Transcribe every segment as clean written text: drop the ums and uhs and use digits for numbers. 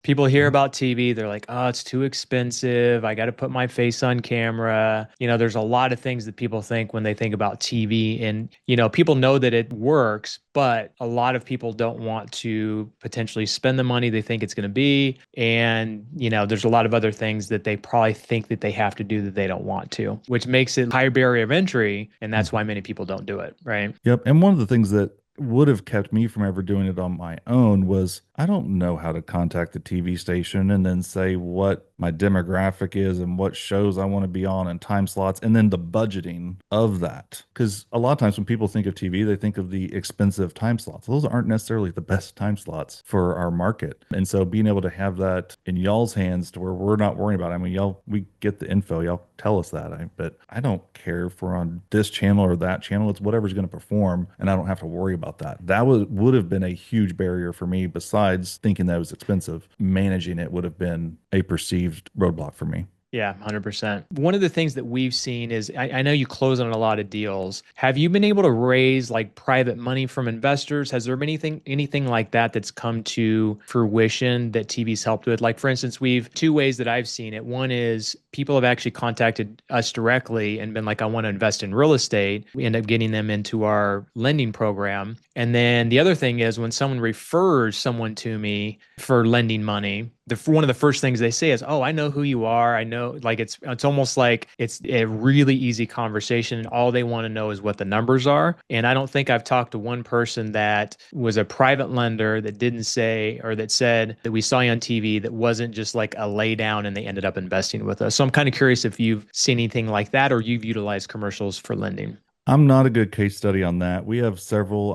People hear about TV, they're like, oh, it's too expensive. I got to put my face on camera. There's a lot of things that people think when they think about TV. And, people know that it works, but a lot of people don't want to potentially spend the money they think it's going to be. And, there's a lot of other things that they probably think that they have to do that they don't want to, which makes it a higher barrier of entry. And that's why many people don't do it, right? Yep. And one of the things that would have kept me from ever doing it on my own was I don't know how to contact the TV station and then say what my demographic is and what shows I want to be on and time slots and then the budgeting of that. Because a lot of times when people think of TV, they think of the expensive time slots. Those aren't necessarily the best time slots for our market. And so being able to have that in y'all's hands to where we're not worrying about it. I mean, y'all, we get the info, y'all tell us that. But I don't care if we're on this channel or that channel. It's whatever's going to perform, and I don't have to worry about that. That would have been a huge barrier for me. Besides thinking that it was expensive, managing it would have been a perceived roadblock for me. Yeah, 100%. One of the things that we've seen is I know you close on a lot of deals. Have you been able to raise like private money from investors? Has there been anything like that that's come to fruition that TV's helped with? Like, for instance, we've two ways that I've seen it. One is people have actually contacted us directly and been like, I want to invest in real estate. We end up getting them into our lending program. And then the other thing is when someone refers someone to me for lending money, one of the first things they say is, "Oh, I know who you are. I know." Like it's almost like it's a really easy conversation, and all they want to know is what the numbers are. And I don't think I've talked to one person that was a private lender that didn't say or that said that we saw you on TV that wasn't just like a lay down and they ended up investing with us. So I'm kind of curious if you've seen anything like that or you've utilized commercials for lending. I'm not a good case study on that. We have several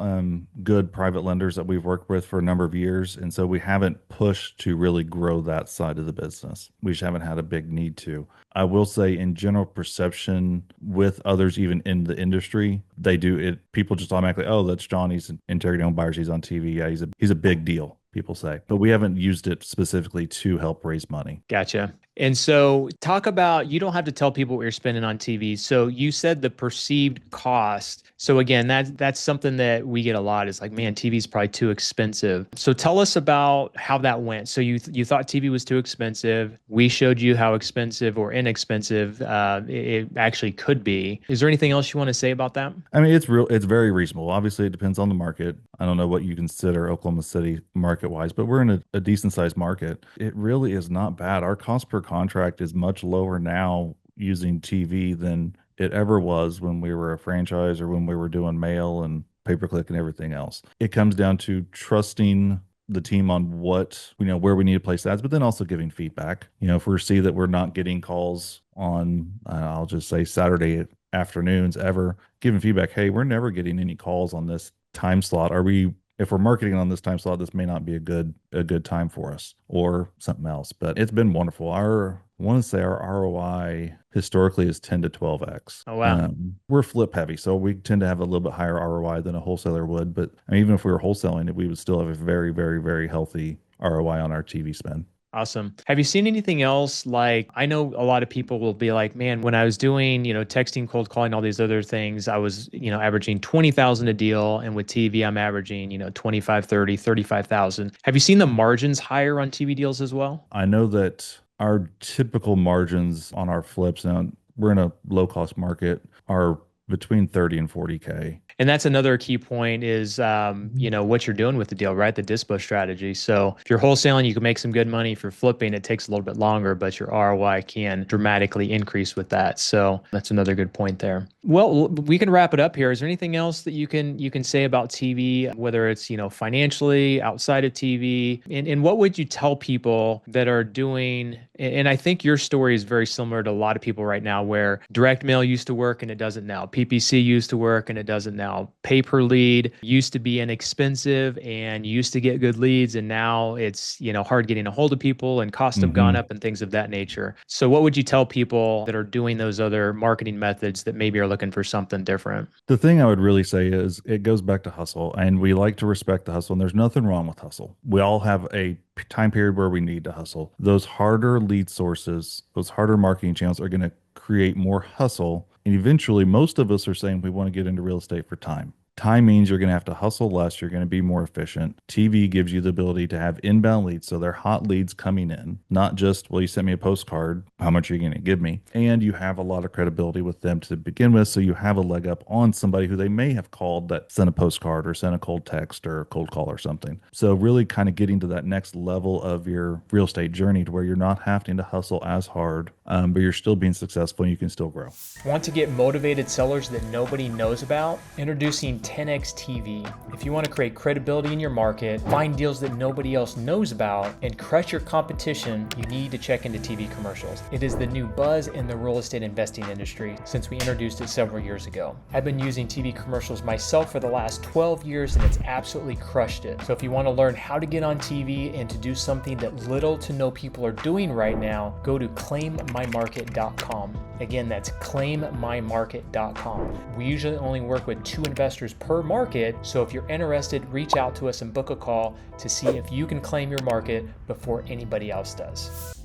good private lenders that we've worked with for a number of years, and so we haven't pushed to really grow that side of the business. We just haven't had a big need to. I will say, in general perception with others, even in the industry, they do it. People just automatically, oh, that's John. He's an integrity home buyers. He's on TV. Yeah, he's a big deal. People say, but we haven't used it specifically to help raise money. Gotcha. And so talk about, you don't have to tell people what you're spending on TV. So you said the perceived cost. So again, that's something that we get a lot is like, man, TV is probably too expensive. So tell us about how that went. So you thought TV was too expensive. We showed you how expensive or inexpensive it actually could be. Is there anything else you want to say about that? I mean, it's very reasonable. Obviously, it depends on the market. I don't know what you consider Oklahoma City market wise, but we're in a decent sized market. It really is not bad. Our cost per contract is much lower now using TV than it ever was when we were a franchise or when we were doing mail and pay per click and everything else. It comes down to trusting the team on what, where we need to place ads, but then also giving feedback. If we see that we're not getting calls on, I'll just say Saturday afternoons ever, giving feedback, hey, we're never getting any calls on this time slot. If we're marketing on this time slot, this may not be a good time for us or something else. But it's been wonderful. I want to say our ROI historically is 10 to 12x. Oh, wow. We're flip heavy, so we tend to have a little bit higher ROI than a wholesaler would. But I mean, even if we were wholesaling it, we would still have a very, very, very healthy ROI on our TV spend. Awesome. Have you seen anything else? Like, I know a lot of people will be like, man, when I was doing, texting, cold calling, all these other things, I was, averaging 20,000 a deal. And with TV, I'm averaging, 25, 30, 35,000. Have you seen the margins higher on TV deals as well? I know that our typical margins on our flips, now we're in a low cost market, are between 30 and 40K. And that's another key point is, what you're doing with the deal, right? The dispo strategy. So if you're wholesaling, you can make some good money. If you're flipping, it takes a little bit longer, but your ROI can dramatically increase with that. So that's another good point there. Well, we can wrap it up here. Is there anything else that you can say about TV, whether it's, financially, outside of TV? And what would you tell people that are doing, and I think your story is very similar to a lot of people right now where direct mail used to work and it doesn't now. PPC used to work and it doesn't now. Pay per lead used to be inexpensive and used to get good leads. And now it's, hard getting a hold of people and costs have gone hmm up and things of that nature. So what would you tell people that are doing those other marketing methods that maybe are looking for something different? The thing I would really say is it goes back to hustle, and we like to respect the hustle, and there's nothing wrong with hustle. We all have a time period where we need to hustle. Those harder lead sources, those harder marketing channels are going to create more hustle. And eventually, most of us are saying we want to get into real estate for time. Time means you're going to have to hustle less. You're going to be more efficient. TV gives you the ability to have inbound leads. So they're hot leads coming in, not just, well, you sent me a postcard. How much are you going to give me? And you have a lot of credibility with them to begin with. So you have a leg up on somebody who they may have called that sent a postcard or sent a cold text or a cold call or something. So really kind of getting to that next level of your real estate journey to where you're not having to hustle as hard, but you're still being successful and you can still grow. Want to get motivated sellers that nobody knows about? Introducing 10x TV. If you want to create credibility in your market, find deals that nobody else knows about, and crush your competition, you need to check into TV commercials. It is the new buzz in the real estate investing industry since we introduced it several years ago. I've been using TV commercials myself for the last 12 years and it's absolutely crushed it. So if you want to learn how to get on TV and to do something that little to no people are doing right now, go to claimmymarket.com. Again, that's claimmymarket.com. We usually only work with 2 investors per market, so if you're interested, reach out to us and book a call to see if you can claim your market before anybody else does.